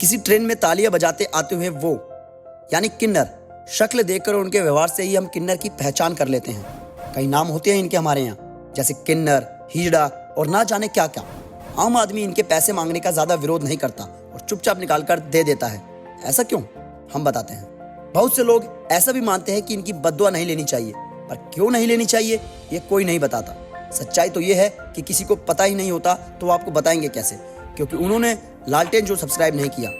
किसी ट्रेन में तालियां बजाते आते हुए वो यानी किन्नर, शक्ल देखकर उनके व्यवहार से ही हम किन्नर की पहचान कर लेते हैं। कई नाम होते हैं इनके हमारे यहाँ, जैसे किन्नर, हीजड़ा और ना जाने क्या क्या। आम आदमी इनके पैसे मांगने का ज्यादा विरोध नहीं करता और चुपचाप निकाल कर दे देता है। ऐसा क्यों, हम बताते हैं। बहुत से लोग ऐसा भी मानते हैं कि इनकी बद्दुआ नहीं लेनी चाहिए, पर क्यों नहीं लेनी चाहिए ये कोई नहीं बताता। सच्चाई तो ये है कि किसी को पता ही नहीं होता, तो आपको बताएंगे कैसे, क्योंकि उन्होंने लालटेन जो सब्सक्राइब नहीं किया।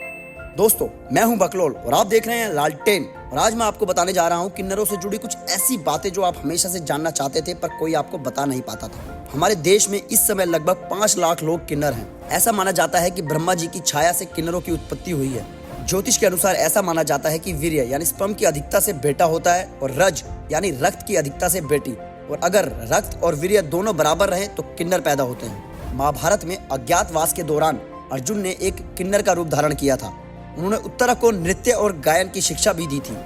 दोस्तों, मैं हूं बकलोल और आप देख रहे हैं लालटेन, और आज मैं आपको बताने जा रहा हूं किन्नरों से जुड़ी कुछ ऐसी बातें जो आप हमेशा से जानना चाहते थे पर कोई आपको बता नहीं पाता था। हमारे देश में इस समय लगभग 5 लाख लोग किन्नर हैं। ऐसा माना जाता है कि ब्रह्मा जी की छाया से किन्नरों की उत्पत्ति हुई है। ज्योतिष के अनुसार ऐसा माना जाता है कि वीर्य यानी स्पर्म की अधिकता से बेटा होता है और रज यानी रक्त की अधिकता से बेटी, और अगर रक्त और वीर्य दोनों बराबर रहे तो किन्नर पैदा होते हैं। महाभारत में अज्ञातवास के दौरान अर्जुन ने एक किन्नर का रूप धारण किया था। उन्होंने उत्तरा को नृत्य और गायन की शिक्षा भी दी थी।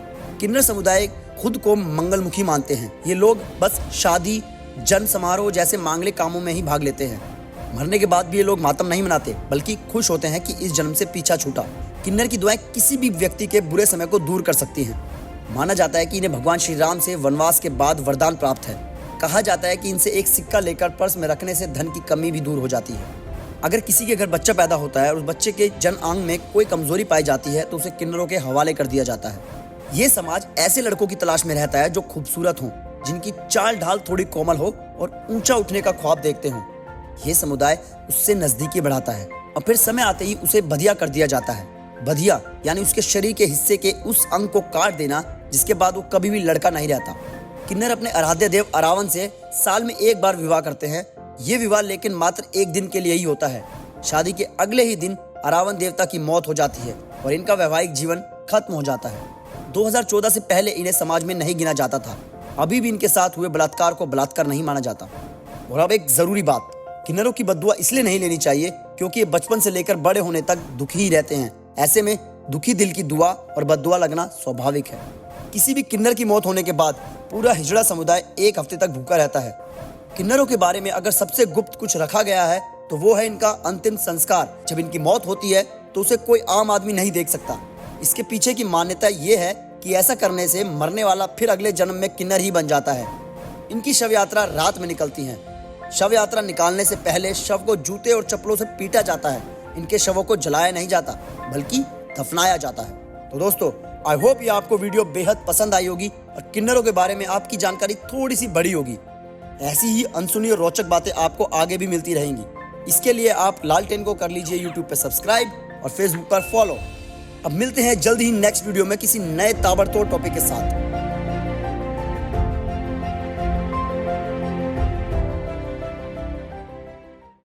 किन्नर समुदाय खुद को मंगलमुखी मानते हैं। ये लोग बस शादी, जन्म समारोह जैसे मांगलिक कामों में ही भाग लेते हैं। मरने के बाद भी ये लोग मातम नहीं मनाते, बल्कि खुश होते हैं कि इस जन्म से पीछा छूटा। किन्नर की दुआएं किसी भी व्यक्ति के बुरे समय को दूर कर सकती हैं। माना जाता है कि इन्हें भगवान श्री राम से वनवास के बाद वरदान प्राप्त है। कहा जाता है कि इनसे एक सिक्का लेकर पर्स में रखने से धन की कमी भी दूर हो जाती है। अगर किसी के घर बच्चा पैदा होता है और उस बच्चे के जन अंग में कोई कमजोरी पाई जाती है तो उसे किन्नरों के हवाले कर दिया जाता है। ये समाज ऐसे लड़कों की तलाश में रहता है जो खूबसूरत हों, जिनकी चाल ढाल थोड़ी कोमल हो और ऊंचा उठने का ख्वाब देखते हों। ये समुदाय उससे नजदीकी बढ़ाता है और फिर समय आते ही उसे बधिया कर दिया जाता है। बधिया यानी उसके शरीर के हिस्से के उस अंग को काट देना जिसके बाद वो कभी भी लड़का नहीं रहता। किन्नर अपने आराध्य देव अरावन से साल में एक बार विवाह करते हैं। ये विवाह लेकिन मात्र एक दिन के लिए ही होता है। शादी के अगले ही दिन अरावन देवता की मौत हो जाती है और इनका वैवाहिक जीवन खत्म हो जाता है। 2014 से पहले इन्हें समाज में नहीं गिना जाता था। अभी भी इनके साथ हुए बलात्कार को बलात्कार नहीं माना जाता। और अब एक जरूरी बात, किन्नरों की बद्दुआ इसलिए नहीं लेनी चाहिए क्योंकि ये बचपन से लेकर बड़े होने तक दुखी ही रहते हैं। ऐसे में दुखी दिल की दुआ और बद्दुआ लगना स्वाभाविक है। किसी भी किन्नर की मौत होने के बाद पूरा हिजड़ा समुदाय 1 हफ्ते तक भूखा रहता है। किन्नरों के बारे में अगर सबसे गुप्त कुछ रखा गया है तो वो है इनका अंतिम संस्कार। जब इनकी मौत होती है तो उसे कोई आम आदमी नहीं देख सकता। इसके पीछे की मान्यता ये है कि ऐसा करने से मरने वाला फिर अगले जन्म में किन्नर ही बन जाता है। इनकी शव यात्रा रात में निकलती है। शव यात्रा निकालने से पहले शव को जूते और चप्पलों से पीटा जाता है। इनके शवों को जलाया नहीं जाता बल्कि दफनाया जाता है। तो दोस्तों, आई होप ये आपको वीडियो बेहद पसंद आई होगी और किन्नरों के बारे में आपकी जानकारी थोड़ी सी बड़ी होगी। ऐसी ही अनसुनी और रोचक बातें आपको आगे भी मिलती रहेंगी। इसके लिए आप लालटेन को कर लीजिए यूट्यूब पर सब्सक्राइब और फेसबुक पर फॉलो। अब मिलते हैं जल्द ही नेक्स्ट वीडियो में किसी नए ताबड़तोड़ टॉपिक के साथ।